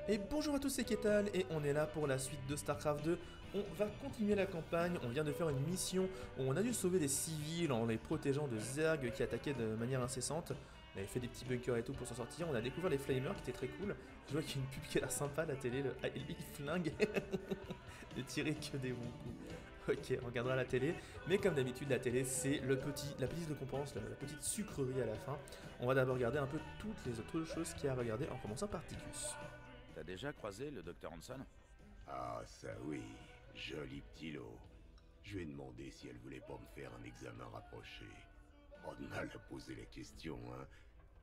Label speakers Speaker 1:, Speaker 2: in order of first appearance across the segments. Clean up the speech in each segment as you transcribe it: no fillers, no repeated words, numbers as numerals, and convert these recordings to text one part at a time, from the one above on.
Speaker 1: Et bonjour à tous, c'est Ketal et on est là pour la suite de StarCraft 2. On va continuer la campagne, on vient de faire une mission où on a dû sauver des civils en les protégeant de Zerg qui attaquaient de manière incessante. On avait fait des petits bunkers et tout pour s'en sortir, on a découvert les flamers qui étaient très cool. Je vois qu'il y a une pub qui a l'air sympa à la télé, il flingue de tirer que des bons coups. Ok, on regardera la télé, mais comme d'habitude la télé c'est la petite récompense, la petite sucrerie à la fin. On va d'abord regarder un peu toutes les autres choses qu'il y a à regarder en commençant par Ticus.
Speaker 2: T'as déjà croisé le docteur Hanson?
Speaker 3: Ah, ça oui, joli petit lot. Je lui ai demandé si elle voulait pas me faire un examen rapproché. Pas de mal à poser la question, hein.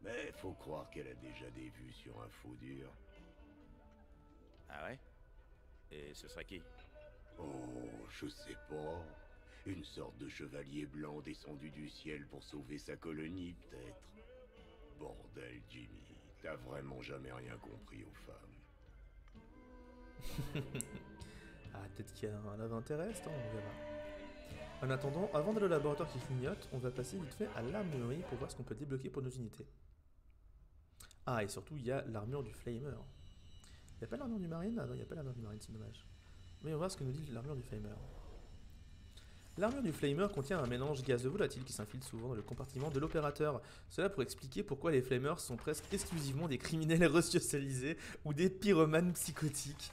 Speaker 3: Mais faut croire qu'elle a déjà des vues sur un faux dur.
Speaker 2: Ah ouais? Et ce serait qui?
Speaker 3: Oh, je sais pas. Une sorte de chevalier blanc descendu du ciel pour sauver sa colonie, peut-être. Bordel, Jimmy, t'as vraiment jamais rien compris aux femmes.
Speaker 1: Ah, peut-être qu'il y a un love interest, hein, on verra. En attendant, avant d'aller au laboratoire qui clignote, on va passer vite fait à l'armurerie pour voir ce qu'on peut débloquer pour nos unités. Ah, et surtout, il y a l'armure du Flamer. Il n'y a pas l'armure du Marine? Ah non, il n'y a pas l'armure du Marine, c'est dommage. Mais on va voir ce que nous dit l'armure du Flamer. L'armure du Flamer contient un mélange gazeux volatile qui s'infiltre souvent dans le compartiment de l'opérateur. Cela pour expliquer pourquoi les Flamers sont presque exclusivement des criminels resocialisés ou des pyromanes psychotiques.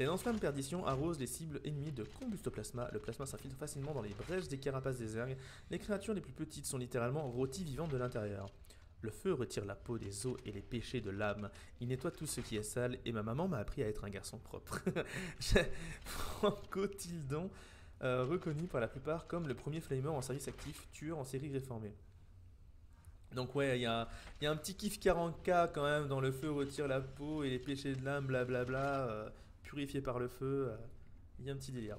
Speaker 1: Les lance-flammes perdition arrosent les cibles ennemies de combustoplasma. Le plasma s'infiltre facilement dans les brèches des carapaces des Zerg. Les créatures les plus petites sont littéralement rôties vivantes de l'intérieur. Le feu retire la peau des os et les péchés de l'âme. Il nettoie tout ce qui est sale et ma maman m'a appris à être un garçon propre. Franco Tildon, reconnu par la plupart comme le premier flamer en service actif, tueur en série réformée. Donc ouais, il y a un petit kiff 40k quand même dans le feu retire la peau et les péchés de l'âme, blablabla, purifié par le feu. Il y a un petit délire.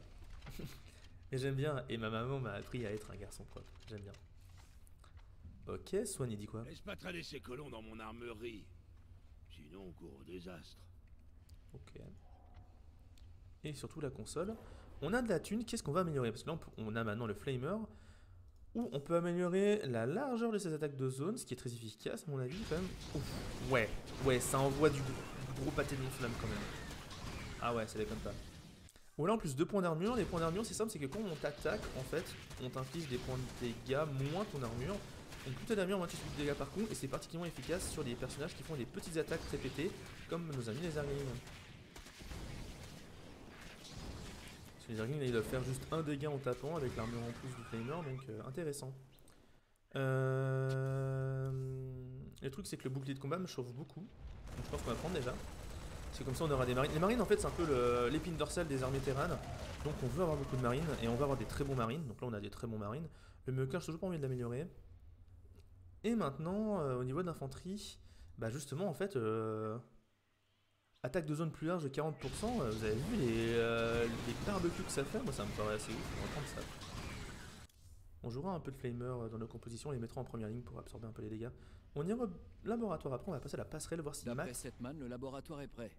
Speaker 1: Et j'aime bien, et ma maman m'a appris à être un garçon propre. J'aime bien. Ok, Swan il dit quoi?
Speaker 4: Laisse pas traîner ces colons dans mon armerie. Sinon on court au désastre.
Speaker 1: Ok. Et surtout la console. On a de la thune, qu'est-ce qu'on va améliorer? Parce que là on a maintenant le Flamer, où on peut améliorer la largeur de ses attaques de zone, ce qui est très efficace à mon avis quand même. Ouf, ouais, ça envoie du gros pâté de flamme quand même. Ah ouais, ça déconne pas. Bon là en plus 2 points d'armure, les points d'armure c'est simple, c'est que quand on t'attaque en fait, on t'inflige des points de dégâts moins ton armure. Donc plus t'as d'armure, moins tu subis de dégâts par contre, et c'est particulièrement efficace sur des personnages qui font des petites attaques très pétées, comme nos amis les Zerglings. Parce que les Zerglings ils doivent faire juste un dégât en tapant avec l'armure en plus du Flamer, donc intéressant. Le truc c'est que le bouclier de combat me chauffe beaucoup, donc je pense qu'on va prendre déjà. Parce que comme ça on aura des marines. Les marines en fait c'est un peu l'épine dorsale des armées terranes. Donc on veut avoir beaucoup de marines et on va avoir des très bons marines. Donc là on a des très bons marines. Le Mucker j'ai toujours pas envie de l'améliorer. Et maintenant au niveau de l'infanterie, bah justement en fait attaque de zone plus large de 40%, vous avez vu les barbecues que ça fait? Moi ça me paraît assez ouf, on va prendre ça. On jouera un peu de Flamer dans nos compositions, on les mettra en première ligne pour absorber un peu les dégâts. On ira au laboratoire après, on va passer à la passerelle, voir si
Speaker 5: D'après
Speaker 1: Max...
Speaker 5: Stetman, le laboratoire est prêt.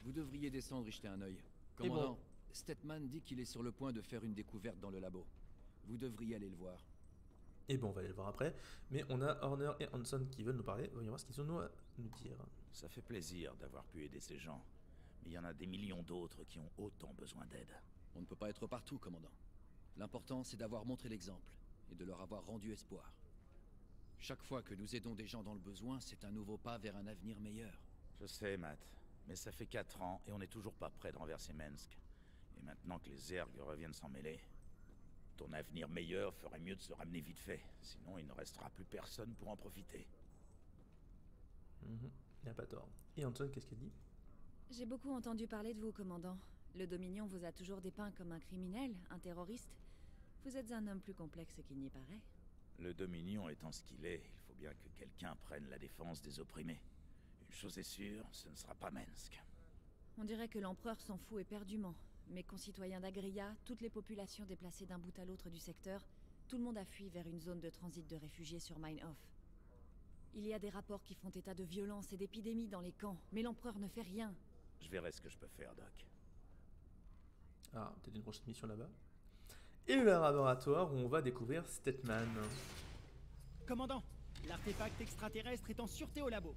Speaker 5: Vous devriez descendre y jeter un œil. Commandant, Stetman dit qu'il est sur le point de faire une découverte dans le labo. Vous devriez aller le voir.
Speaker 1: Et bon, on va aller le voir après. Mais on a Horner et Hanson qui veulent nous parler. Voyons voir ce qu'ils ont à nous dire.
Speaker 2: Ça fait plaisir d'avoir pu aider ces gens. Mais il y en a des millions d'autres qui ont autant besoin d'aide.
Speaker 5: On ne peut pas être partout, commandant. L'important, c'est d'avoir montré l'exemple et de leur avoir rendu espoir. Chaque fois que nous aidons des gens dans le besoin, c'est un nouveau pas vers un avenir meilleur.
Speaker 2: Je sais, Matt. Mais ça fait 4 ans et on n'est toujours pas prêt de renverser Mensk. Et maintenant que les Zerg reviennent s'en mêler, ton avenir meilleur ferait mieux de se ramener vite fait. Sinon, il ne restera plus personne pour en profiter.
Speaker 1: Il a pas tort. Et Hanson, qu'est-ce qu'elle dit?
Speaker 6: J'ai beaucoup entendu parler de vous, commandant. Le Dominion vous a toujours dépeint comme un criminel, un terroriste. Vous êtes un homme plus complexe qu'il n'y paraît.
Speaker 2: Le Dominion étant ce qu'il est, il faut bien que quelqu'un prenne la défense des opprimés. Une chose est sûre, ce ne sera pas Mensk.
Speaker 6: On dirait que l'empereur s'en fout éperdument. Mes concitoyens d'Agria, toutes les populations déplacées d'un bout à l'autre du secteur, tout le monde a fui vers une zone de transit de réfugiés sur Meinhof. Il y a des rapports qui font état de violence et d'épidémies dans les camps, mais l'empereur ne fait rien.
Speaker 2: Je verrai ce que je peux faire, Doc.
Speaker 1: Ah, peut-être une prochaine mission là-bas. Et le laboratoire où on va découvrir Stetman.
Speaker 7: Commandant, l'artefact extraterrestre est en sûreté au labo.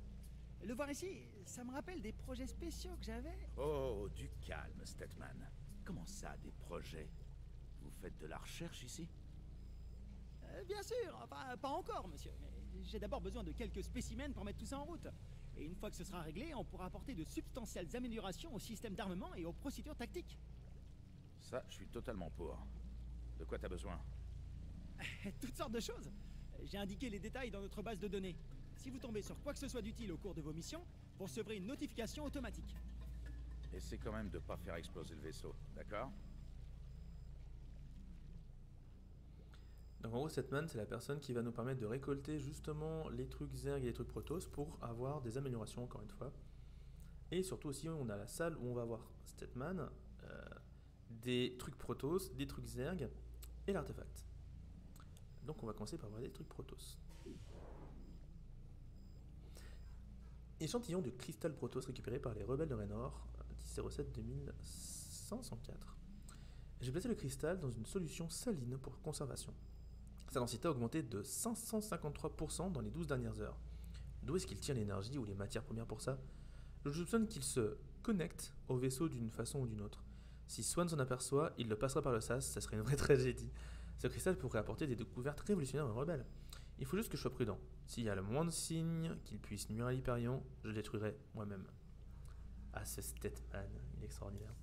Speaker 7: Le voir ici, ça me rappelle des projets spéciaux que j'avais.
Speaker 2: Oh, du calme, Statman. Comment ça, des projets? Vous faites de la recherche ici?
Speaker 7: Bien sûr, enfin, pas encore, monsieur. Mais j'ai d'abord besoin de quelques spécimens pour mettre tout ça en route. Et une fois que ce sera réglé, on pourra apporter de substantielles améliorations au système d'armement et aux procédures tactiques.
Speaker 2: Ça, je suis totalement pour. De quoi t'as besoin?
Speaker 7: Toutes sortes de choses. J'ai indiqué les détails dans notre base de données. Si vous tombez sur quoi que ce soit d'utile au cours de vos missions, vous recevrez une notification automatique.
Speaker 2: Essaie quand même de pas faire exploser le vaisseau, d'accord?
Speaker 1: Donc en gros, Setman, c'est la personne qui va nous permettre de récolter justement les trucs Zerg et les trucs Protoss pour avoir des améliorations, encore une fois. Et surtout aussi, on a la salle où on va avoir Setman, des trucs Protoss, des trucs Zerg et l'artefact. Donc on va commencer par avoir des trucs Protoss. Échantillon de cristal Protoss récupéré par les rebelles de Raynor, 10-07-2104. J'ai placé le cristal dans une solution saline pour conservation. Sa densité a augmenté de 553% dans les 12 dernières heures. D'où est-ce qu'il tire l'énergie ou les matières premières pour ça? Je soupçonne qu'il se connecte au vaisseau d'une façon ou d'une autre. Si Swann s'en aperçoit, il le passera par le sas, ça serait une vraie tragédie. Ce cristal pourrait apporter des découvertes révolutionnaires aux rebelles. Il faut juste que je sois prudent. S'il y a le moindre signe qu'il puisse nuire à l'Hyperion, je le détruirai moi-même. Ah, ce Statman, il est extraordinaire.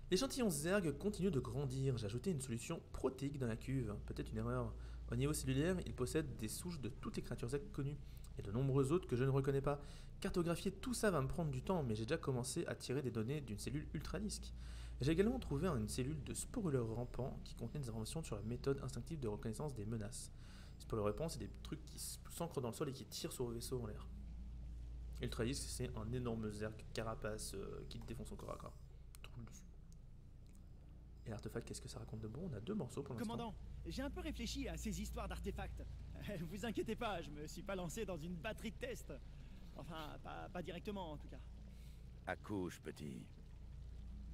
Speaker 1: L'échantillon Zerg continue de grandir. J'ai ajouté une solution protéique dans la cuve. Peut-être une erreur. Au niveau cellulaire, il possède des souches de toutes les créatures Zerg connues. Et de nombreuses autres que je ne reconnais pas. Cartographier tout ça va me prendre du temps, mais j'ai déjà commencé à tirer des données d'une cellule ultradisque. J'ai également trouvé une cellule de sporuleurs rampants qui contient des informations sur la méthode instinctive de reconnaissance des menaces. Les sporuleurs rampants, c'est des trucs qui s'ancrent dans le sol et qui tirent sur le vaisseau en l'air. Ultradisque, c'est un énorme Zerg carapace qui défonce son corps à corps. Et l'artefact, qu'est-ce que ça raconte de bon? On a 2 morceaux pour l'instant.
Speaker 7: Commandant, j'ai un peu réfléchi à ces histoires d'artefacts. Vous inquiétez pas, je me suis pas lancé dans une batterie de tests. Enfin, pas directement en tout cas.
Speaker 2: Accouche, petit.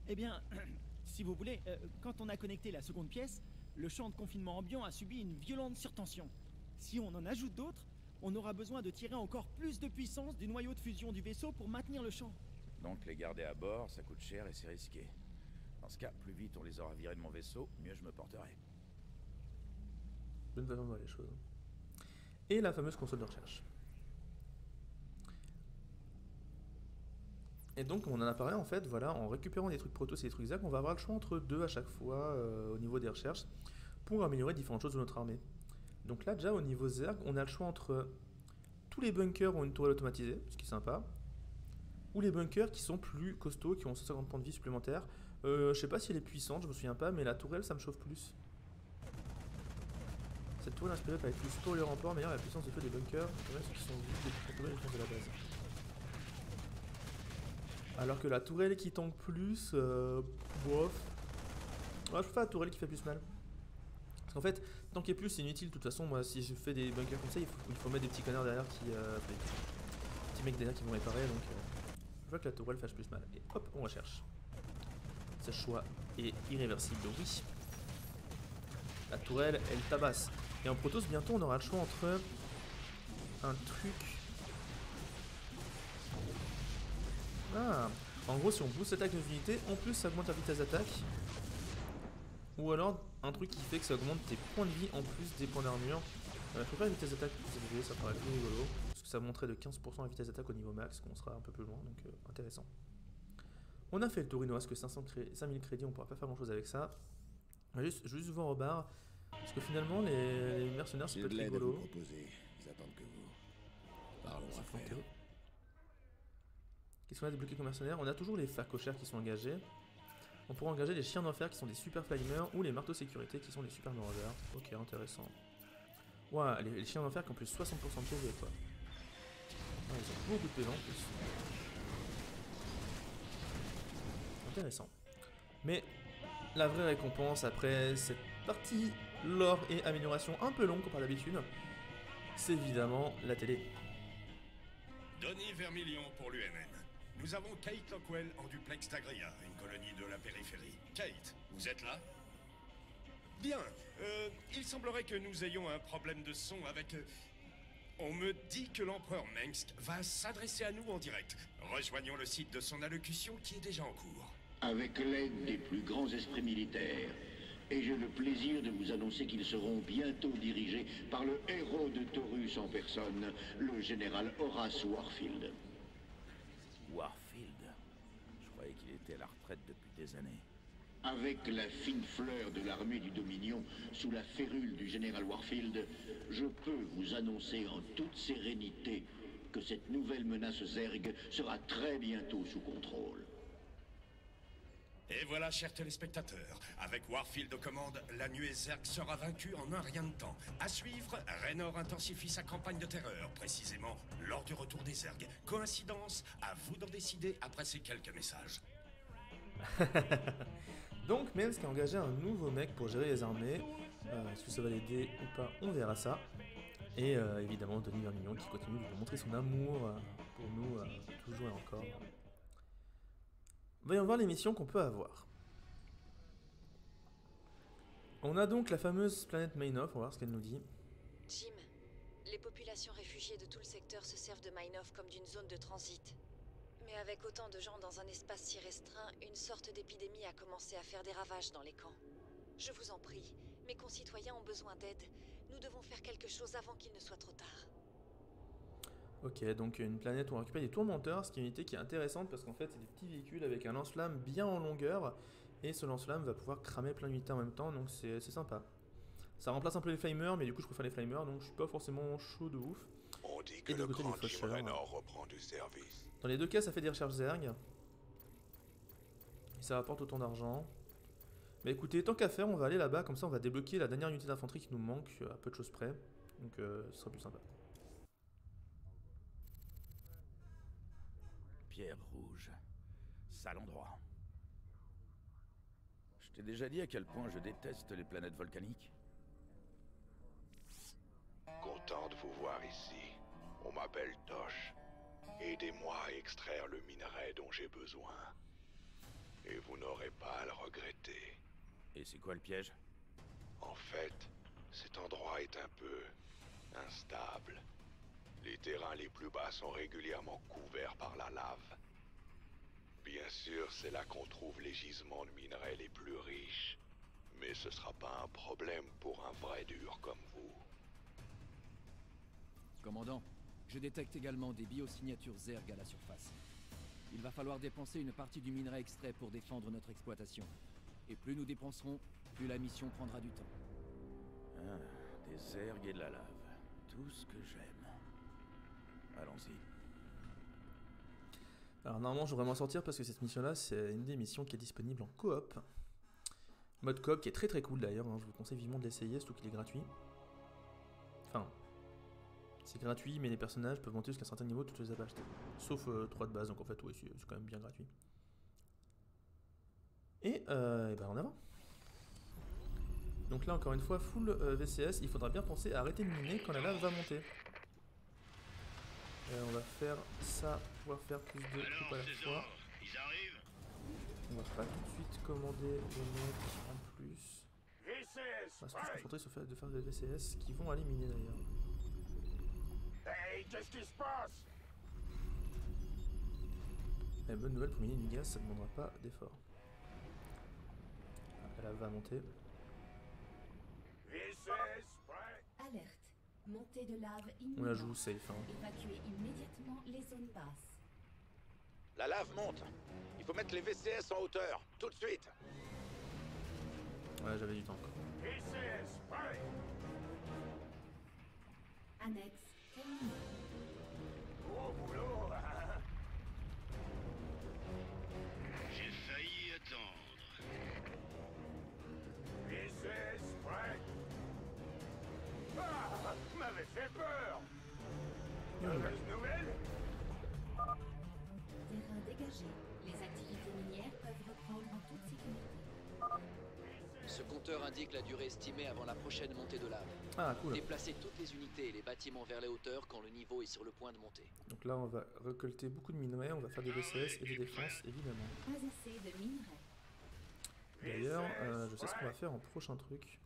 Speaker 7: Eh bien, si vous voulez, quand on a connecté la seconde pièce, le champ de confinement ambiant a subi une violente surtension. Si on en ajoute d'autres, on aura besoin de tirer encore plus de puissance du noyau de fusion du vaisseau pour maintenir le champ.
Speaker 2: Donc les garder à bord, ça coûte cher et c'est risqué. Dans ce cas, plus vite on les aura virés de mon vaisseau, mieux je me porterai.
Speaker 1: Bonne façon de voir les choses. Et la fameuse console de recherche. Et donc, on en a parlé en fait, voilà, en récupérant des trucs Protoss et des trucs Zerg, on va avoir le choix entre 2 à chaque fois au niveau des recherches pour améliorer différentes choses de notre armée. Donc là, déjà au niveau Zerg, on a le choix entre tous les bunkers ont une tourelle automatisée, ce qui est sympa, ou les bunkers qui sont plus costauds, qui ont 150 points de vie supplémentaires. Je sais pas si elle est puissante, je me souviens pas, mais la tourelle ça me chauffe plus. Cette tourelle inspirée avec plus spoiler rempart, meilleure la puissance de feu des bunkers, même ceux qui sont vides depuis la tourelle de la base. Alors que la tourelle qui tank plus, bof. Ouais, je préfère la tourelle qui fait plus mal. Parce qu'en fait, tanker plus c'est inutile, de toute façon, moi si je fais des bunkers comme ça, il faut mettre des petits connards derrière qui. Des petits mecs derrière qui vont réparer, donc je vois que la tourelle fasse plus mal. Et hop, on recherche. Ce choix est irréversible, oui. La tourelle, elle tabasse. Et en Protoss, bientôt, on aura le choix entre un truc. Ah, en gros, si on booste l'attaque de nos unités, en plus, ça augmente la vitesse d'attaque. Ou alors, un truc qui fait que ça augmente tes points de vie en plus des points d'armure. Je préfère la vitesse d'attaque plus élevée, ça paraît plus rigolo. Parce que ça monterait de 15% la vitesse d'attaque au niveau max, qu'on sera un peu plus loin, donc intéressant. On a fait le tour, il nous reste que 5000 crédits, on pourra pas faire grand chose avec ça. On va juste voir au bar, parce que finalement les mercenaires c'est pas très rigolo.
Speaker 3: Ils attendent que vous. Parlons affaires.
Speaker 1: Qu'est-ce qu'on a débloqué comme mercenaires? On a toujours les facochères qui sont engagés. On pourra engager les chiens d'enfer qui sont des super flamers ou les marteaux sécurité qui sont des super maraudeurs. Ok, intéressant. Ouah, les chiens d'enfer qui ont plus 60% de PV quoi. Ah, ils ont beaucoup de PV en plus. Intéressant. Mais la vraie récompense après cette partie lore et amélioration un peu longue comme d'habitude, c'est évidemment la télé.
Speaker 8: Denis Vermilion pour l'UNN. Nous avons Kate Lockwell en duplex d'Agria, une colonie de la périphérie. Kate, vous êtes là? Bien. Il semblerait que nous ayons un problème de son avec On me dit que l'empereur Mengsk va s'adresser à nous en direct. Rejoignons le site de son allocution qui est déjà en cours.
Speaker 9: Avec l'aide des plus grands esprits militaires. Et j'ai le plaisir de vous annoncer qu'ils seront bientôt dirigés par le héros de Taurus en personne, le général Horace Warfield.
Speaker 2: Warfield? Je croyais qu'il était à la retraite depuis des années.
Speaker 9: Avec la fine fleur de l'armée du Dominion, sous la férule du général Warfield, je peux vous annoncer en toute sérénité que cette nouvelle menace Zerg sera très bientôt sous contrôle.
Speaker 8: Et voilà, chers téléspectateurs, avec Warfield aux commandes, la nuée Zerg sera vaincue en un rien de temps. À suivre, Raynor intensifie sa campagne de terreur, précisément lors du retour des Zerg. Coïncidence? À vous d'en décider après ces quelques messages.
Speaker 1: Donc Mengsk a engagé un nouveau mec pour gérer les armées. Est-ce que ça va l'aider ou pas? On verra ça. Et évidemment Denis Vermillon qui continue de montrer son amour pour nous toujours et encore. Voyons voir les missions qu'on peut avoir. On a donc la fameuse planète Mine Off, on va voir ce qu'elle nous dit.
Speaker 6: Jim, les populations réfugiées de tout le secteur se servent de Mine Off comme d'une zone de transit. Mais avec autant de gens dans un espace si restreint, une sorte d'épidémie a commencé à faire des ravages dans les camps. Je vous en prie, mes concitoyens ont besoin d'aide. Nous devons faire quelque chose avant qu'il ne soit trop tard.
Speaker 1: Ok, donc une planète où on récupère des tourmenteurs, ce qui est une unité qui est intéressante parce qu'en fait c'est des petits véhicules avec un lance-flamme bien en longueur et ce lance-flamme va pouvoir cramer plein d'unités en même temps, donc c'est sympa. Ça remplace un peu les flamers, mais du coup je préfère les flamers, donc je suis pas forcément chaud de ouf.
Speaker 3: On dit que le grand Jim Raynor reprend du service.
Speaker 1: Dans les deux cas ça fait des recherches Zerg. Et ça rapporte autant d'argent. Mais écoutez, tant qu'à faire, on va aller là-bas, comme ça on va débloquer la dernière unité d'infanterie qui nous manque, à peu de choses près. Donc ce sera plus sympa.
Speaker 2: Pierre rouge. Sale endroit. Je t'ai déjà dit à quel point je déteste les planètes volcaniques.
Speaker 3: Content de vous voir ici. On m'appelle Tosh. Aidez-moi à extraire le minerai dont j'ai besoin. Et vous n'aurez pas à le regretter.
Speaker 2: Et c'est quoi le piège?
Speaker 3: En fait, cet endroit est un peu instable. Les terrains les plus bas sont régulièrement couverts par la lave. Bien sûr, c'est là qu'on trouve les gisements de minerais les plus riches. Mais ce sera pas un problème pour un vrai dur comme vous.
Speaker 5: Commandant, je détecte également des biosignatures Zerg à la surface. Il va falloir dépenser une partie du minerai extrait pour défendre notre exploitation. Et plus nous dépenserons, plus la mission prendra du temps.
Speaker 2: Ah, des Zerg et de la lave. Tout ce que j'aime. Allons-y.
Speaker 1: Alors normalement je devrais m'en sortir parce que cette mission là c'est une des missions qui est disponible en coop. Mode coop qui est très cool d'ailleurs, hein. Je vous conseille vivement de l'essayer, surtout qu'il est gratuit. Enfin, c'est gratuit mais les personnages peuvent monter jusqu'à un certain niveau, toutes les acheter. Sauf 3 de base, donc en fait oui c'est quand même bien gratuit. Et ben en avant. Donc là encore une fois full VCS, il faudra bien penser à arrêter de miner quand la lave va monter. On va faire ça pour pouvoir faire plus de troupes à la fois. On va pas tout de suite commander des mecs en plus. On va se concentrer sur le fait de faire des VCS qui vont aller miner d'ailleurs.
Speaker 3: Hey, qu'est-ce qui se passe?
Speaker 1: La bonne nouvelle pour miner du gaz, ça ne demandera pas d'effort. Elle va monter.
Speaker 10: Alerte. Montée de lave imminente.
Speaker 1: On la joue safe. Hein.
Speaker 10: Évacuez immédiatement les zones basses.
Speaker 2: La lave monte. Il faut mettre les VCS en hauteur, tout de suite.
Speaker 1: Ouais, j'avais du temps encore.
Speaker 10: Annexe terminée.
Speaker 3: Gros boulot.
Speaker 4: J'ai failli attendre.
Speaker 3: VCS prêt. Ah, m'avait fait peur. Mauvaise nouvelle.
Speaker 10: Terrain dégagé. Les activités minières peuvent reprendre en toute sécurité.
Speaker 5: Ce compteur indique la durée estimée avant la prochaine montée de lave.
Speaker 1: Ah cool.
Speaker 5: Déplacez toutes les unités et les bâtiments vers les hauteurs quand le niveau est sur le point de monter.
Speaker 1: Donc là on va récolter beaucoup de minerais, on va faire des VCS et des défenses évidemment.
Speaker 10: Pas assez de minerais.
Speaker 1: D'ailleurs, je sais ce qu'on va faire en prochain truc.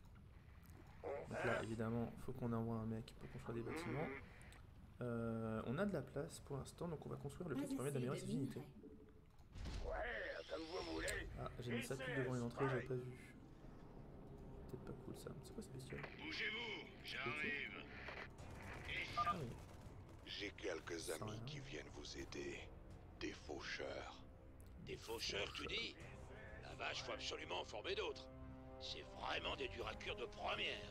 Speaker 1: Donc là évidemment faut qu'on envoie un mec pour construire des bâtiments. a de la place pour l'instant, donc on va construire le truc qui permet d'améliorer ses unités. Ah, j'ai mis ça pile devant une entrée, j'avais pas vu. Peut-être pas cool ça. C'est quoi cette bestiole?
Speaker 8: Bougez-vous, j'arrive.
Speaker 1: Ah oui.
Speaker 3: J'ai quelques amis qui viennent vous aider. Des faucheurs.
Speaker 4: Des faucheurs, tu dis? La vache, faut absolument en former d'autres. C'est vraiment des durs à cuire de première.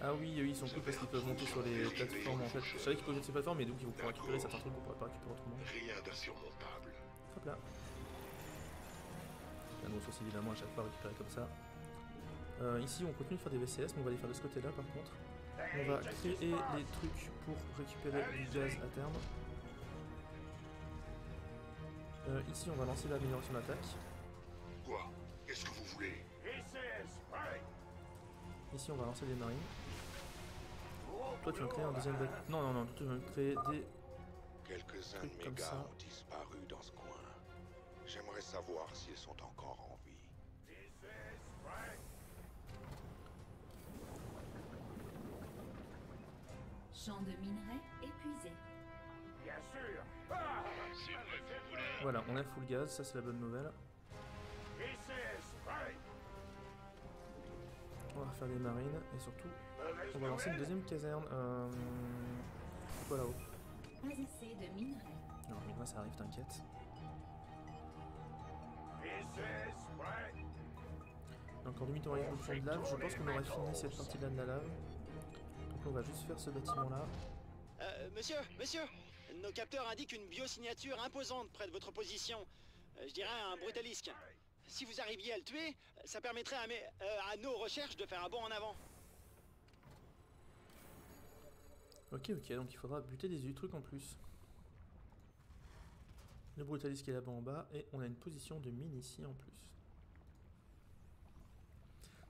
Speaker 1: Ah oui, ils sont cool parce qu'ils peuvent monter sur les plateformes en fait. Je savais qu'ils pouvaient monter sur les plateformes, mais donc ils vont pouvoir récupérer certains trucs qu'on pourrait pas récupérer autrement.
Speaker 3: Rien d'insurmontable.
Speaker 1: Hop là. La ressource évidemment à chaque fois récupérée comme ça. Ici on continue de faire des VCS, mais on va les faire de ce côté là par contre. On va créer les trucs pour récupérer du gaz à terme. Ici on va lancer l'amélioration d'attaque.
Speaker 3: Quoi? Qu'est-ce que vous voulez?
Speaker 1: Ici on va lancer des marines. Toi tu vas créer un deuxième bâtiment. Non, tu vas créer des...
Speaker 3: Quelques-uns de mes
Speaker 1: comme
Speaker 3: gars
Speaker 1: ça.
Speaker 3: ont disparu dans ce coin. J'aimerais savoir s'ils sont encore en vie.
Speaker 10: Champ de minerais épuisé.
Speaker 1: Voilà, on a full gaz, ça c'est la bonne nouvelle. On va faire des marines et surtout on va lancer une deuxième caserne. Toi là-haut.
Speaker 10: Pas assez de minerais.
Speaker 1: Non mais moi ça arrive, t'inquiète. Encore du mythe en révolution de lave, je pense qu'on aurait fini cette partie-là de la lave. Donc on va juste faire ce bâtiment-là.
Speaker 7: Monsieur, nos capteurs indiquent une biosignature imposante près de votre position. Je dirais un brutalisque. Si vous arriviez à le tuer, ça permettrait à nos recherches de faire un bond en avant.
Speaker 1: Ok, donc il faudra buter des trucs en plus. Le brutaliste qui est là-bas en bas, et on a une position de mine ici en plus.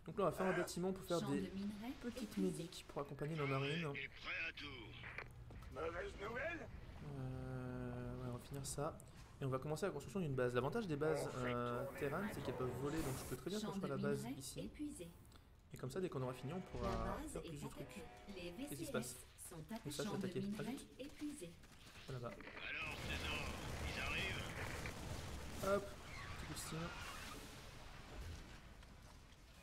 Speaker 1: Donc là on va faire un bâtiment pour faire
Speaker 10: Champ
Speaker 1: des
Speaker 10: de minerais
Speaker 1: petites
Speaker 10: épuisé.
Speaker 1: médics pour accompagner nos marines.
Speaker 8: Et prêt à tout.
Speaker 3: Mauvaise nouvelle?
Speaker 1: Ouais, on va finir ça. Et on va commencer la construction d'une base. L'avantage des bases terranes, c'est qu'elles peuvent voler, donc je peux très bien
Speaker 10: Champ
Speaker 1: construire
Speaker 10: de
Speaker 1: la base
Speaker 10: minerais
Speaker 1: ici.
Speaker 10: épuisé.
Speaker 1: Et comme ça, dès qu'on aura fini, on
Speaker 10: La
Speaker 1: pourra
Speaker 10: base
Speaker 1: faire plus
Speaker 10: est
Speaker 1: de trucs.
Speaker 10: attaquée. Les
Speaker 1: Qu'est-ce qui se
Speaker 10: VCS
Speaker 1: passe?
Speaker 10: sont
Speaker 1: Donc ça, je
Speaker 10: champ
Speaker 1: vais
Speaker 10: de
Speaker 1: attaquer. Ah,
Speaker 10: minerais
Speaker 1: zut.
Speaker 10: épuisé.
Speaker 1: Voilà, là-bas.
Speaker 8: Alors, Trésor, ils arrivent?
Speaker 1: Hop, petit coup de style.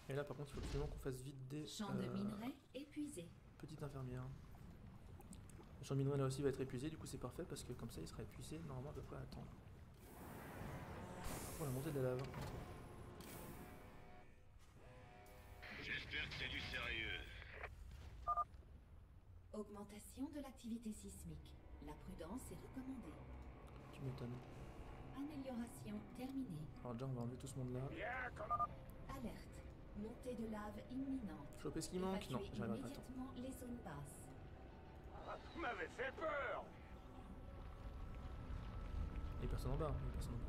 Speaker 1: Et là, par contre, il faut absolument qu'on fasse vite des
Speaker 10: Champ de minerais épuisé.
Speaker 1: petites infirmières. Le champ de minerais là aussi va être épuisé, du coup c'est parfait parce que comme ça il sera épuisé normalement à peu près à temps. Pour la montée de la lave.
Speaker 8: J'espère que c'est du sérieux.
Speaker 10: Augmentation de l'activité sismique. La prudence est recommandée.
Speaker 1: Tu m'étonnes.
Speaker 10: Amélioration terminée.
Speaker 1: Alors déjà on va enlever tout ce monde là.
Speaker 10: Alerte. Montée de lave imminente.
Speaker 1: Choper ce qui manque? Non,
Speaker 10: Évacuez
Speaker 1: j'arriverai pas à temps.
Speaker 10: immédiatement les zones basses.
Speaker 3: Vous m'avez fait peur!
Speaker 1: Il y a personne en bas, il y a personne en bas.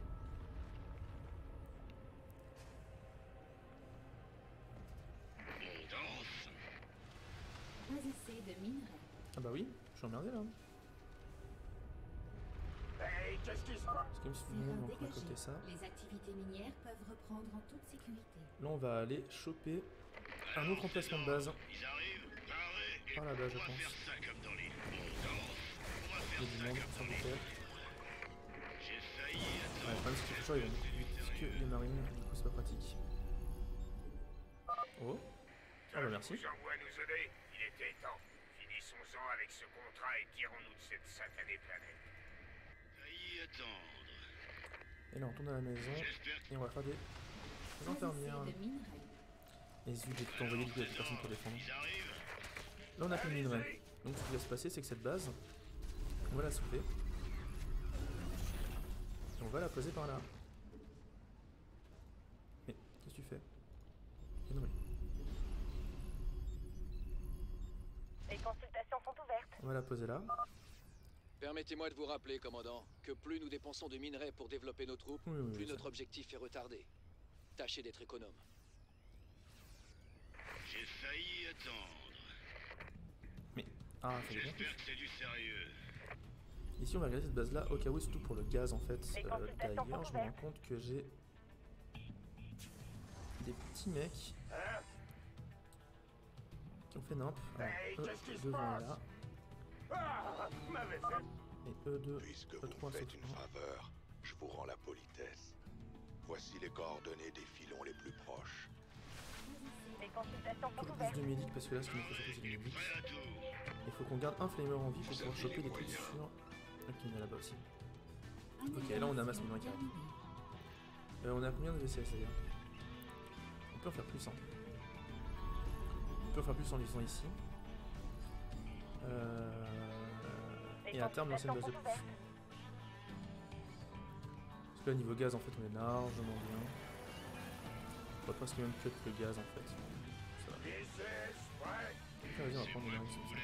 Speaker 8: On danse.
Speaker 10: Pas assez de minerais.
Speaker 1: Ah bah oui, je suis emmerdé là.
Speaker 3: Hey, qu'est-ce qui se passe?
Speaker 1: Parce que même si tout le monde
Speaker 10: Terrain
Speaker 1: va pouvoir
Speaker 10: dégagé.
Speaker 1: côté ça.
Speaker 10: Les activités minières peuvent reprendre en toute sécurité.
Speaker 1: Là on va aller choper un autre emplacement de base.
Speaker 8: Ils arrivent, parez, et
Speaker 1: Par là-bas, je
Speaker 8: on va
Speaker 1: pense.
Speaker 8: faire ça comme dans les... On danse. On va
Speaker 1: Il y a
Speaker 8: faire
Speaker 1: du
Speaker 8: ça
Speaker 1: monde
Speaker 8: comme
Speaker 1: sans
Speaker 8: dans les...
Speaker 1: doute.
Speaker 8: J'ai failli
Speaker 1: Ouais, le
Speaker 8: attendre.
Speaker 1: problème c'est que les choix ils vont beaucoup plus vite que les marines, du coup c'est pas pratique. Oh. Ah bah merci.
Speaker 3: J'envoie nous aider. Il était temps. Finissons-en avec ce contrat et tirons-nous de cette satanée planète.
Speaker 8: Failli attendre.
Speaker 1: Et là on tourne à la maison
Speaker 8: J'espère que...
Speaker 1: et on va faire des
Speaker 10: Pas
Speaker 1: infirmières.
Speaker 10: assez de minerais.
Speaker 1: Et zut, j'ai tout envoyé, du coup il y a plus personne pour défendre.
Speaker 8: Ils arrivent.
Speaker 1: Là on a plus de minerais. Donc ce qui va se passer c'est que cette base, on va la soulever. Et on va la poser par là. Mais qu'est-ce que tu fais? Et non mais.
Speaker 11: Les consultations sont ouvertes.
Speaker 1: On va la poser là.
Speaker 5: Permettez-moi de vous rappeler, commandant, que plus nous dépensons de minerais pour développer nos troupes,
Speaker 1: Oui,
Speaker 5: plus
Speaker 1: ça.
Speaker 5: notre objectif est retardé. Tâchez d'être économe.
Speaker 8: J'ai failli attendre.
Speaker 1: Mais. Ah, ça dépend.
Speaker 8: J'espère que c'est du sérieux.
Speaker 1: Ici on va garder cette base là au cas où, surtout pour le gaz en fait.
Speaker 11: Les consultations
Speaker 1: D'ailleurs
Speaker 11: sont
Speaker 1: je me rends
Speaker 11: ouvertes.
Speaker 1: compte que j'ai des petits mecs qui ont fait nimp. Alors,
Speaker 3: Hey, qu'est-ce qui se
Speaker 1: devant
Speaker 3: passe?
Speaker 1: là.
Speaker 3: Ah,
Speaker 1: Et E2,
Speaker 12: Puisque
Speaker 1: E3,
Speaker 12: vous me faites
Speaker 1: saute
Speaker 12: une
Speaker 1: 1.
Speaker 12: faveur, je vous rends la politesse. Voici les coordonnées des filons les plus proches.
Speaker 11: Les consultations sont
Speaker 1: Plus
Speaker 11: ouvertes.
Speaker 1: de médic parce que là ce qui nous faut surtout c'est des médics. Il faut qu'on garde un flamer en vie pour pouvoir choper des trucs sur... Ok, il y en a là-bas aussi. Ok, là on amasse maintenant qui arrive. On a combien de VCS d'ailleurs? On peut en faire plus, hein. On peut en faire plus en lisant ici. Et à terme lancer une base de plus. Parce que là niveau gaz en fait on est largement bien. On va presque même cut le gaz en fait. Ça va. Ok, vas-y on va prendre des marines comme ça.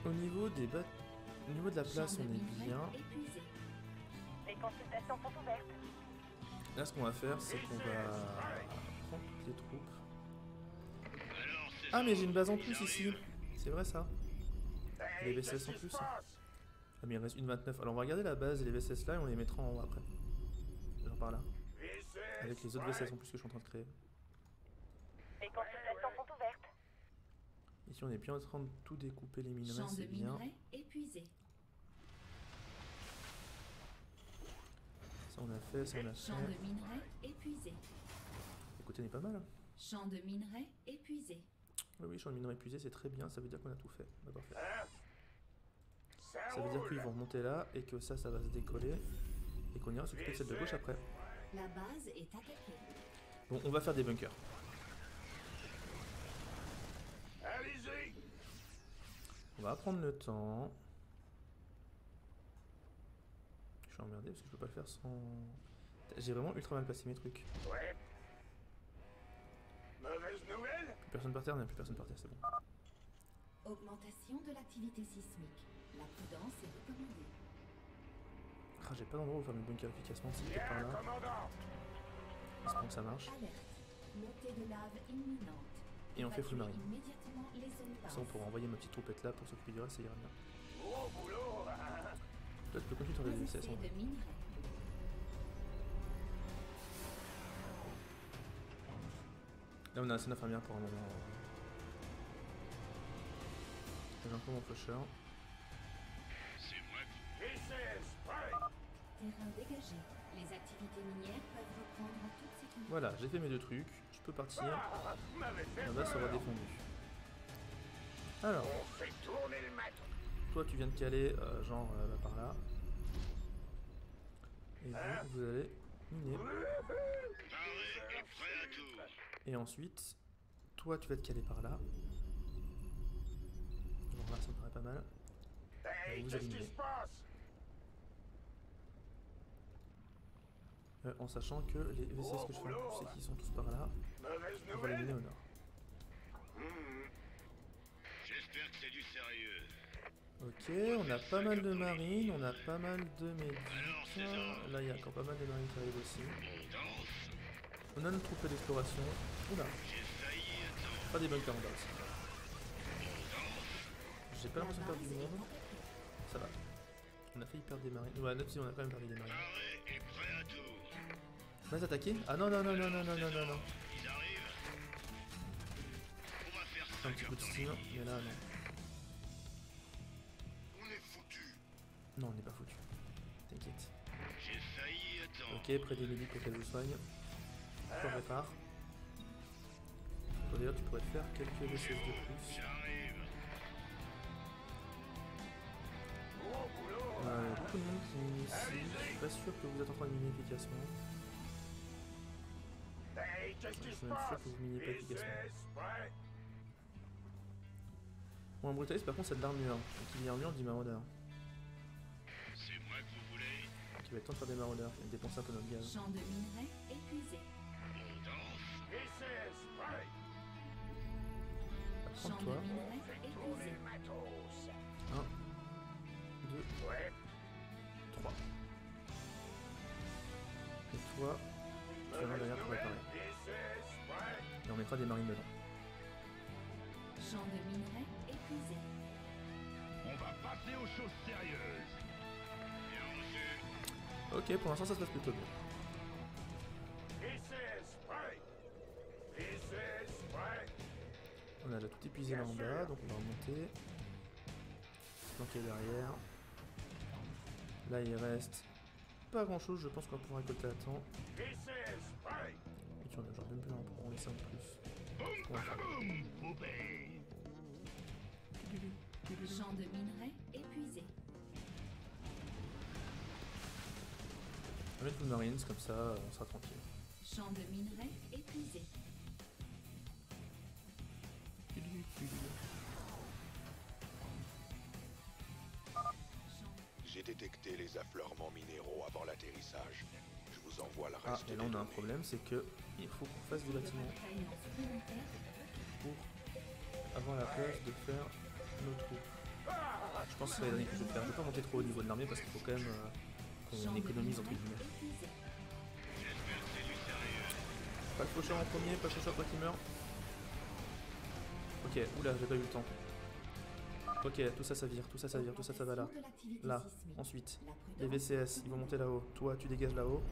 Speaker 1: Au niveau des au niveau de la place on est bien.
Speaker 11: Les consultations sont ouvertes.
Speaker 1: Là ce qu'on va faire c'est qu'on va prendre toutes les troupes. Ah mais j'ai une base en plus ici. C'est vrai ça. Et les VCS en plus. Ah mais il reste une 29. Alors on va regarder la base et les VCS là et on les mettra en haut après. Genre par là. Avec les autres VCS en plus que je suis en train de créer.
Speaker 11: Les consultations sont ouvertes.
Speaker 1: Ici on est bien en train de tout découper les minerais, c'est bien.
Speaker 10: Épuisé.
Speaker 1: Ça on a fait, ça on a
Speaker 10: Champ
Speaker 1: fait.
Speaker 10: de minerais épuisé.
Speaker 1: Écoutez, on est pas mal. Hein.
Speaker 10: Champ de minerais épuisé.
Speaker 1: Oui, oui, champ de minerais épuisé, c'est très bien, ça veut dire qu'on a tout fait. Bah, parfait. Ça veut dire qu'ils vont remonter là et que ça va se décoller. Et qu'on ira s'occuper de celle de gauche après.
Speaker 10: La base est attaquée.
Speaker 1: Bon, on va faire des bunkers.
Speaker 3: Allez-y.
Speaker 1: On va prendre le temps. Je suis emmerdé parce que je peux pas le faire sans... J'ai vraiment ultra mal passé mes trucs.
Speaker 3: Ouais. Mauvaise nouvelle?
Speaker 1: Plus personne par terre, il n'y a plus personne par terre, c'est bon.
Speaker 10: Augmentation de l'activité sismique. La prudence est recommandée.
Speaker 1: Ah, j'ai pas d'endroit où faire mes bunkers efficacement, c'est peut-être par là. J'espère que ça marche.
Speaker 10: Alerte. Montée de lave imminente.
Speaker 1: Et on fait full marine.
Speaker 10: Immédiatement les zones
Speaker 1: Comme ça on pourra envoyer ma petite troupette là pour s'occuper du reste, ça ira bien.
Speaker 3: Gros boulot.
Speaker 1: Toi tu peux continuer sur les VCS en vrai.
Speaker 10: de minerais.
Speaker 1: Là on a assez d'infirmières pour un moment. J'ai encore mon flusher.
Speaker 10: Terrain dégagé. Les activités minières peuvent reprendre en toute sécurité.
Speaker 1: Voilà, j'ai fait mes deux trucs, je peux partir. La base sera défendue. Alors,
Speaker 3: On fait tourner le maton.
Speaker 1: toi tu viens de caler, genre là, par là. Et vous allez miner. Et ensuite, toi tu vas te caler par là. Genre là ça me paraît pas mal. Et vous allez miner. En sachant que les VCS que je fais en plus, c'est qu'ils sont tous par là. On va les miner au nord.
Speaker 8: J'espère que c'est du sérieux.
Speaker 1: Ok, on a pas mal de marines, on a pas mal de médics. Là, il y a encore pas mal de marines qui arrivent aussi. On a une troupe d'exploration. Oula. Pas des bunkers en bas aussi. J'ai pas l'impression de perdre du monde. Ça va. On a failli perdre des marines. Ouais, notre on a quand même perdu des marines. On va s'attaquer? Ah non, non, non, non, non, non, non, non, non. Un petit coup de steam, mais là, non. Non, on n'est pas foutu. T'inquiète. Ok, près des médics pour qu'elle vous soigne. On répare. Toi d'ailleurs, tu pourrais faire quelques VCS de plus. Il y a beaucoup de monde qui mine ici. Je suis pas sûr que vous êtes en train de miner efficacement. Je suis même sûr que vous miniez pas efficacement. Bon, un brutaliste par contre c'est de l'armure. Et qui dit armure dit maraudeur.
Speaker 8: C'est moi que vous voulez.
Speaker 1: Donc il va être temps de faire des maraudeurs et de dépenser un peu notre gaz.
Speaker 10: Champ de minerais épuisé.
Speaker 1: Prends toi. 1, 2, 3. Et toi, tu viendras derrière pour réparer. Et on mettra des marines dedans.
Speaker 10: Champ de minerais épuisé.
Speaker 8: On va passer aux choses sérieuses.
Speaker 1: Ok, pour l'instant ça se passe plutôt bien. On a j'ai tout épuisé là en bas, donc on va remonter. Planquer derrière. Là il reste pas grand chose, je pense qu'on va pouvoir récolter à temps. Et tu en as genre même plus un pour en laisser un de plus. On va faire.
Speaker 10: Champ de minerais épuisé.
Speaker 1: On va mettre Full Marines, comme ça on sera tranquille.
Speaker 10: Champ de minerais épuisé.
Speaker 12: J'ai détecté les affleurements minéraux avant l'atterrissage. Je vous envoie le reste.
Speaker 1: Ah, et là on a un problème, c'est que il faut qu'on fasse des bâtiments pour avoir la place de faire nos troupes. Je pense que c'est la dernière que je vais faire. Je vais pas monter trop au niveau de l'armée parce qu'il faut quand même qu'on économise entre guillemets. Pas le faucheur en premier, pas le faucheur pas qui meurt. Ok, oula, j'ai pas eu le temps. Ok, tout ça, ça vire, tout ça, ça vire, tout ça, ça va là. Là, ensuite, les VCS, ils vont monter là-haut. Toi, tu dégages là-haut.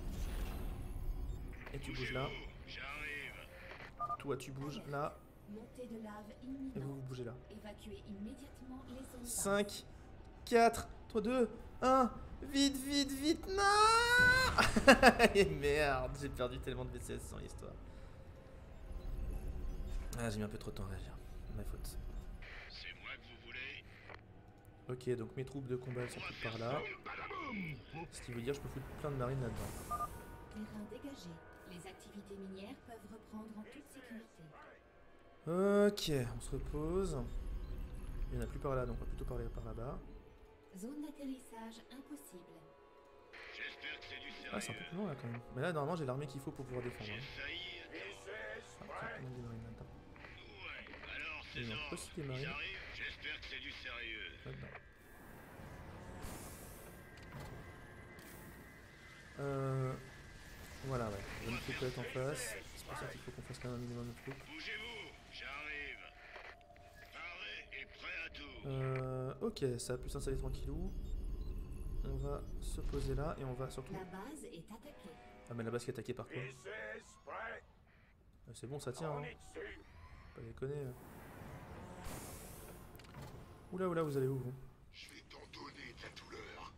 Speaker 1: Et tu bouges là. Toi, tu bouges là. Et vous, vous bougez là. 5, 4, 3, 2, 1. Vite, vite, vite, non. Et merde, j'ai perdu tellement de VCS sans l'histoire. Ah, j'ai mis un peu trop de temps à réagir. Ma faute.
Speaker 4: C'est moi que vous voulez.
Speaker 1: Ok, donc mes troupes de combat sont toutes par là. Ce qui veut dire que je peux foutre plein de marines là-dedans.
Speaker 10: Terrain dégagé. Les activités minières peuvent reprendre en toute sécurité.
Speaker 1: Ok, on se repose. Il n'y en a plus par là, donc on va plutôt parler par là-bas.
Speaker 10: Zone d'atterrissage impossible.
Speaker 4: J'espère que c'est du sérieux.
Speaker 1: Ah, c'est un peu plus loin là quand même. Mais là, normalement, j'ai l'armée qu'il faut pour pouvoir défendre. Hein.
Speaker 4: Ouais, alors
Speaker 1: Il
Speaker 4: c'est
Speaker 1: manque aussi des marines.
Speaker 4: J'espère que c'est du sérieux.
Speaker 1: Là-dedans. Voilà, ouais. J'ai une troupette en face. C'est pour ça qu'il faut qu'on fasse quand même un minimum de troupes.
Speaker 4: Bougez-vous, j'arrive. Paré et prêt à tout.
Speaker 1: Ok, ça a pu s'installer tranquillou. On va se poser là et on va surtout...
Speaker 10: La base est attaquée.
Speaker 1: Ah mais la base qui est attaquée par quoi? C'est bon, ça tient, hein. Pas déconner. Oula, oula, vous allez où, vous?
Speaker 12: Je vais t'en donner de la douleur.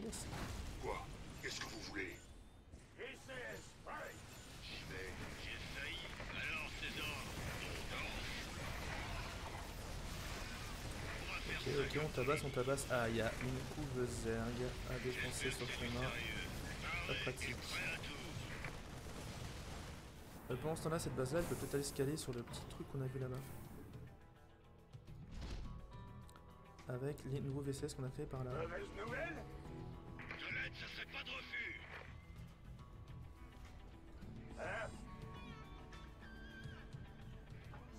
Speaker 1: Yes.
Speaker 12: Quoi? Qu'est-ce que vous voulez?
Speaker 4: J'y vais. J'ai failli. Alors c'est ordre.
Speaker 1: Ok, on tabasse. Ah, il y a une couve zerg à défoncer sur son main. Pas pratique. Pendant ce temps-là, cette base-là, elle peut peut-être aller se caler sur le petit truc qu'on a vu là-bas. Avec les nouveaux VCS qu'on a créés par là.
Speaker 4: Tolède, ça serait pas de refus.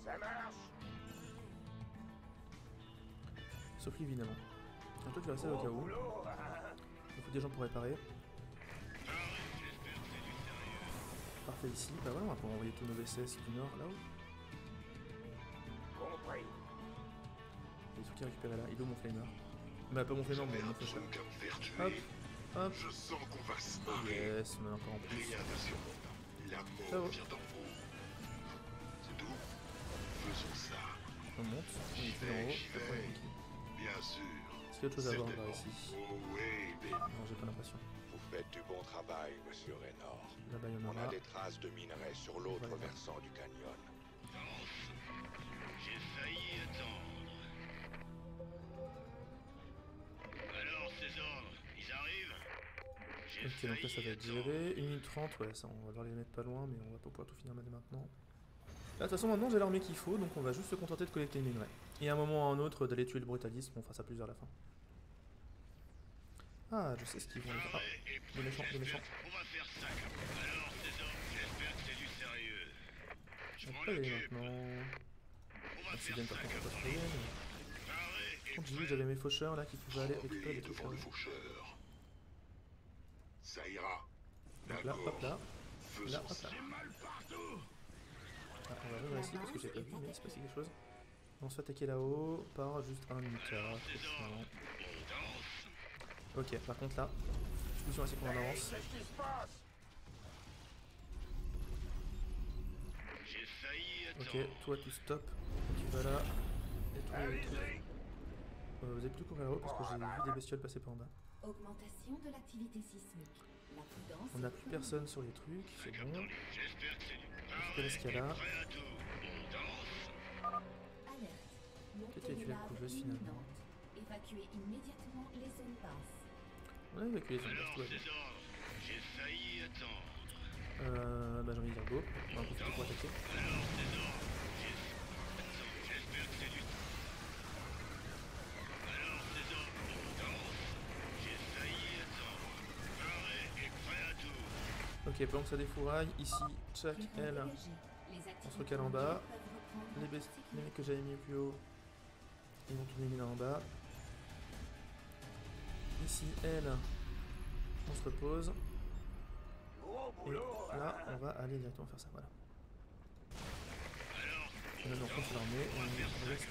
Speaker 3: Ça marche.
Speaker 1: Sauf lui, évidemment. Donc toi, tu vas rester au cas où. Il faut des gens pour réparer. Parfait ici. Bah voilà, on va pouvoir envoyer tous nos VCS du nord là-haut.
Speaker 3: Compris.
Speaker 1: Il y a des trucs à récupérer là. Il est où mon flamer? Bah pas mon flamer, mais mon faucheur. Hop, hop.
Speaker 12: Je sens qu'on va se
Speaker 1: Yes, mais encore en plus.
Speaker 12: Rien ne surmonte. La mort vient en vous. C'est tout. Faisons ça.
Speaker 1: On monte, on est tout en haut.
Speaker 12: Bien sûr.
Speaker 1: Est-ce qu'il y a autre chose à voir par ici?
Speaker 12: Oh oui, mais
Speaker 1: Non, j'ai pas l'impression.
Speaker 12: vous faites du bon travail, monsieur Raynor.
Speaker 1: Là-bas, il y en
Speaker 12: On a
Speaker 1: aura.
Speaker 12: des traces de minerais sur l'autre
Speaker 1: Voilà.
Speaker 12: versant du canyon.
Speaker 4: J'ai failli attendre. Alors ces ordres, ils arrivent.
Speaker 1: Ok, donc là ça va être géré. 1 minute 30, ouais, ça on va devoir les mettre pas loin, mais on va pas pouvoir tout finir maintenant. Là, de toute façon, maintenant j'ai l'armée qu'il faut, donc on va juste se contenter de collecter les minerais. Et à un moment ou à un autre, d'aller tuer le brutalisme, on fera ça plusieurs à la fin. Ah, je sais ce qu'ils vont faire. Ah, des méchants, des méchants.
Speaker 4: On va faire ça. Alors ces ordres, j'espère que c'est du sérieux. Je
Speaker 1: On
Speaker 4: m'en
Speaker 1: peut y aller
Speaker 4: occupe.
Speaker 1: maintenant.
Speaker 4: On va
Speaker 1: C'est
Speaker 4: faire
Speaker 1: bien
Speaker 4: ça
Speaker 1: par contre, on
Speaker 4: comme
Speaker 1: va pas se
Speaker 4: promis.
Speaker 1: payer, mais... Quand j'ai vu que j'avais mes faucheurs là qui pouvaient aller récupérer des trucs.
Speaker 12: devant le faucheur. Ça ira.
Speaker 1: Donc là, hop là. Là,
Speaker 12: Faisons
Speaker 1: hop là.
Speaker 12: ça.
Speaker 1: Ah, on va revenir ici parce que j'ai pas vu, mais c'est passé quelque chose. On se fait attaquer là-haut par juste un militaire. Ok, par contre là, discussion assez qu'on en avance.
Speaker 4: J'ai failli
Speaker 1: Ok, toi tu stop, tu vas là, et toi les trucs. Vous avez plus courir là-haut parce que j'ai vu des bestioles passer par en bas.
Speaker 10: Augmentation de l'activité sismique. La prudence.
Speaker 1: On n'a plus personne sur les trucs, c'est bon. Récupérer ce qu'il y a là.
Speaker 10: Alerte.
Speaker 1: Peut-être
Speaker 10: Montée de
Speaker 1: tu la
Speaker 10: lave
Speaker 1: couveuse finalement.
Speaker 10: imminente. Évacuez immédiatement les zones basses.
Speaker 1: On a évacué les zones basses, tout va bien.
Speaker 4: J'ai failli attendre.
Speaker 1: Bah j'ai envie de dire go, on va en profiter pour attaquer.
Speaker 4: J'espère que c'est du... Alors, César, on danse. J'ai failli attendre. Paré et prêt à tout.
Speaker 1: Ok, pendant que ça défouraille, ici, Chuck, elle, on se recale en bas. Les mecs que j'avais mis plus haut, ils vont tourner mis là en bas. Ici, elle, on se repose. Et là, on va aller directement faire ça, voilà. Et maintenant, on fait l'armée, on reste.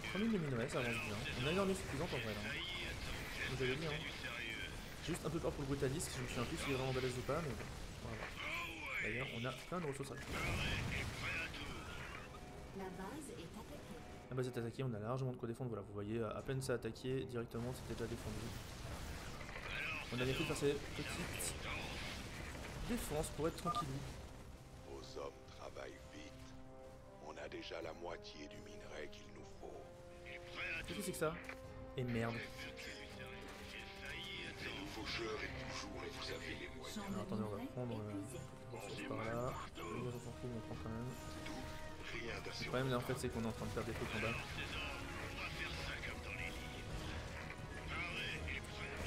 Speaker 1: 3000 de minerais, ça avance bien. On a une armée suffisante en vrai là. Vous avez dit, hein. J'ai juste un peu peur pour le brutaliste, je me souviens plus s'il est vraiment balèze ou pas, mais bon, voilà. D'ailleurs, on a plein de ressources à faire.
Speaker 10: La base est attaquée.
Speaker 1: La base est attaquée, on a largement de quoi défendre. Voilà, vous voyez, à peine ça a attaqué, directement c'était déjà défendu. On a bien fait de faire ces petites défenses pour être tranquillou.
Speaker 12: Vos hommes travaillent vite. On a déjà la moitié du minerai qu'il nous faut.
Speaker 1: Qu'est-ce que c'est que ça? Et merde.
Speaker 12: Le nouveau jeu est toujours et vous avez les moyens.
Speaker 1: Alors, attendez, on va prendre les ressources par là. Les gaz, on s'en fout, mais on prend quand même. Le problème là en fait c'est qu'on est en train de perdre des trucs en bas.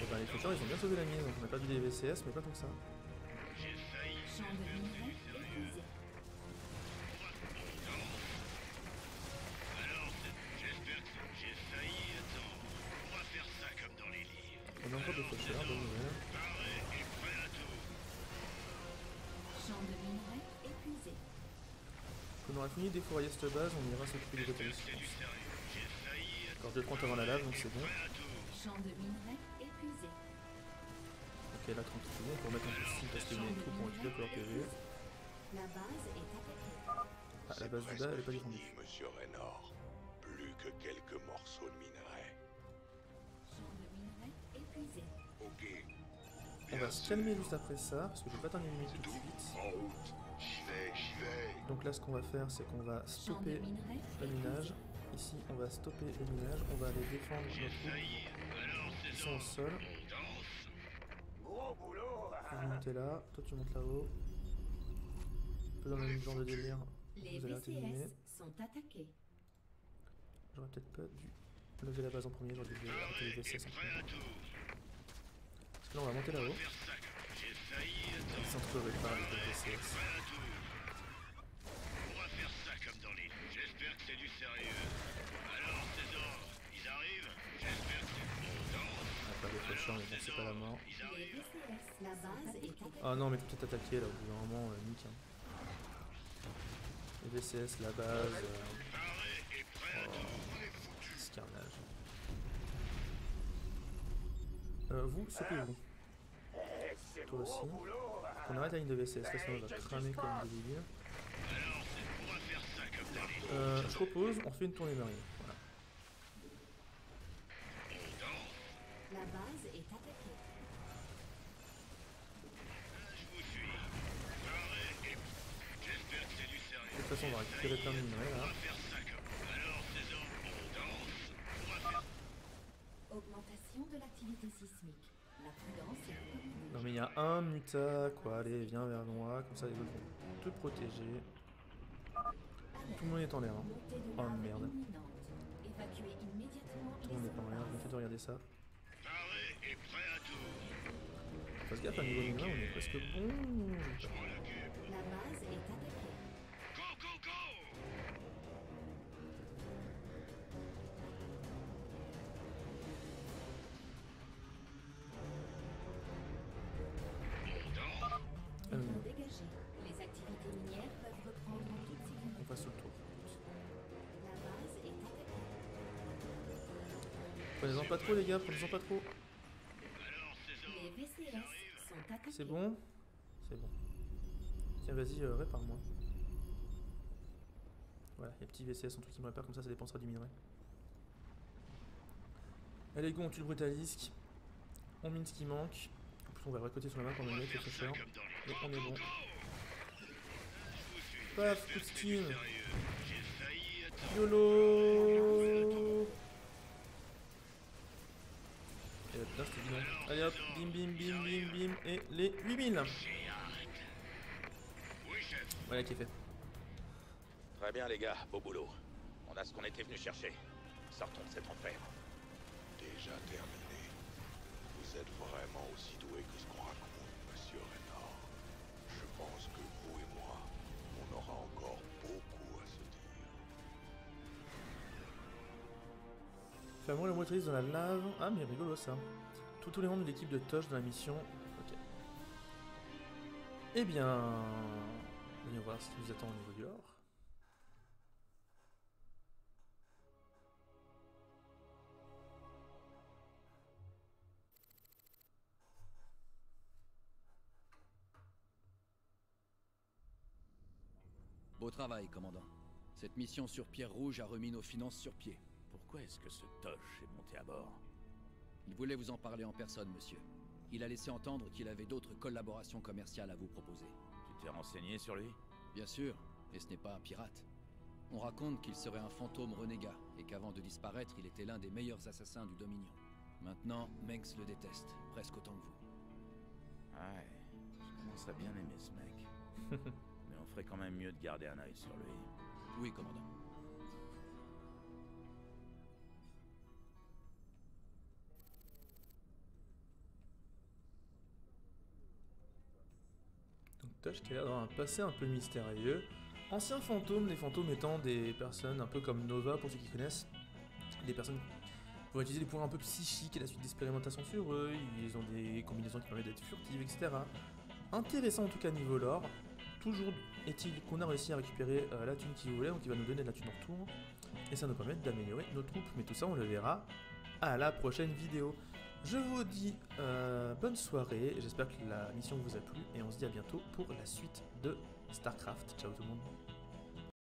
Speaker 1: Et ben les flécheurs ils ont bien sauvé la mise, donc on a perdu des VCS mais pas tant que ça.
Speaker 10: Champ de minerai épuisé.
Speaker 1: On a encore des flécheurs, bonne nouvelle.
Speaker 10: Champ de minerai épuisé.
Speaker 1: Quand on aura fini de défourailler cette base, on ira s'occuper des brutalistes. Encore 2-30 avant la lave donc c'est bon.
Speaker 10: Champ de minerai épuisé.
Speaker 1: Ok là tranquille, on peut remettre un peu de parce que mes troupes ont récupéré leur PV.
Speaker 10: La base est attaquée.
Speaker 1: Ah la base du bas elle est pas défendue.
Speaker 12: Monsieur Raynor, plus que quelques morceaux de minerai.
Speaker 10: Champ de minerai épuisé.
Speaker 12: Ok.
Speaker 1: On va se calmer juste après ça, parce que je vais pas atteindre les limites tout de suite.
Speaker 12: En route. J'y vais.
Speaker 1: Donc là ce qu'on va faire c'est qu'on va stopper le minage. Ici on va stopper le minage, on va aller défendre nos troupes qui sont au sol. Vous montez là, toi tu montes là-haut. Un peu dans le même genre de délire.
Speaker 10: Les
Speaker 1: Vous allez terminer.
Speaker 10: VCS sont attaqués.
Speaker 1: J'aurais peut-être pas dû lever la base en premier, j'aurais dû arrêter les VCS en premier. Parce que là on va monter là-haut. Ils s'entreraient par les VCS.
Speaker 4: J'espère que c'est du sérieux. Alors, César, ils arrivent? J'espère que c'est...
Speaker 1: On a pas des flécheurs mais bon c'est pas la mort.
Speaker 10: Les VCS, la base est attaquée.
Speaker 1: Ah non mais tout est attaqué là au bout d'un moment, nique. Hein. Les VCS, la base... ce carnage. Vous, sautez-vous. Toi aussi. On arrête la ligne de VCS, là sinon on va cramer comme des débiles. Je propose, on fait une tournée marine. Voilà.
Speaker 10: La base est attaquée.
Speaker 1: De toute façon on va récupérer plein de minerais là.
Speaker 10: Augmentation de l'activité sismique. La prudence est recommandée.
Speaker 1: Non mais il y a un muta quoi, allez viens vers moi, comme ça les autres vont te protéger. Tout le monde est en l'air hein.
Speaker 10: Montée de
Speaker 1: Oh
Speaker 10: lave
Speaker 1: merde.
Speaker 10: imminente. Évacuez immédiatement
Speaker 1: Tout
Speaker 10: les
Speaker 1: le monde est pas en
Speaker 10: zones
Speaker 1: l'air,
Speaker 10: basses.
Speaker 1: bien fait de regarder ça. Faites gaffe à niveau minerai, on est presque bon.
Speaker 10: La base est attaquée. Région dégagée. Les activités minières peuvent reprendre en toute sécurité.
Speaker 1: On passe au tour.
Speaker 10: La base est attaquée.
Speaker 1: Prenez-en pas trop les gars, prenez-en pas trop.
Speaker 10: Les VCS sont attaqués.
Speaker 1: C'est bon? C'est bon. Tiens, vas-y, répare-moi. Voilà, il y a petit VCS en tout qui me répare, comme ça dépensera du minerai. Allez, go, on tue le brutalisque. On mine ce qui manque. En plus, on va le récolter sur la map en même temps, c'est cher. Et on est bon. Paf, coup de skin. YOLO. Et là, putain, c'était évident. Allez hop, bim bim bim bim bim. Et les 8000. Voilà qui est fait.
Speaker 2: Très bien les gars, beau boulot. On a ce qu'on était venu chercher. Sortons de cet enfer.
Speaker 12: Déjà terminé. Vous êtes vraiment aussi doué que ce qu'on raconte, monsieur Raynor. Je pense que vous et moi, on aura encore beaucoup à se dire.
Speaker 1: Fermons la motrice dans la lave. Ah, mais rigolo ça. Tous les membres de l'équipe de Tosh dans la mission. Ok. Eh bien... voyons voir ce qui nous attend au niveau du lore.
Speaker 5: Beau travail, commandant. Cette mission sur Pierre Rouge a remis nos finances sur pied.
Speaker 2: Pourquoi est-ce que ce Tosh est monté à bord?
Speaker 5: Il voulait vous en parler en personne, monsieur. Il a laissé entendre qu'il avait d'autres collaborations commerciales à vous proposer.
Speaker 2: Tu t'es renseigné sur lui?
Speaker 5: Bien sûr, et ce n'est pas un pirate. On raconte qu'il serait un fantôme renégat, et qu'avant de disparaître, il était l'un des meilleurs assassins du Dominion. Maintenant, Mengs le déteste, presque autant que vous.
Speaker 2: Ouais, je commence à bien aimer ce mec. Mais on ferait quand même mieux de garder un œil sur lui.
Speaker 5: Oui, commandant.
Speaker 1: Donc Tosh qui a l'air d'avoir un passé un peu mystérieux. Ancien fantôme, les fantômes étant des personnes un peu comme Nova pour ceux qui connaissent. Des personnes qui vont utiliser des pouvoirs un peu psychiques à la suite d'expérimentations sur eux. Ils ont des combinaisons qui permettent d'être furtives, etc. Intéressant en tout cas niveau lore. Toujours est-il qu'on a réussi à récupérer la thune qu'il voulait, donc il va nous donner de la thune en retour. Et ça nous permet d'améliorer nos troupes. Mais tout ça on le verra à la prochaine vidéo. Je vous dis bonne soirée, j'espère que la mission vous a plu et on se dit à bientôt pour la suite de StarCraft. Ciao tout le monde.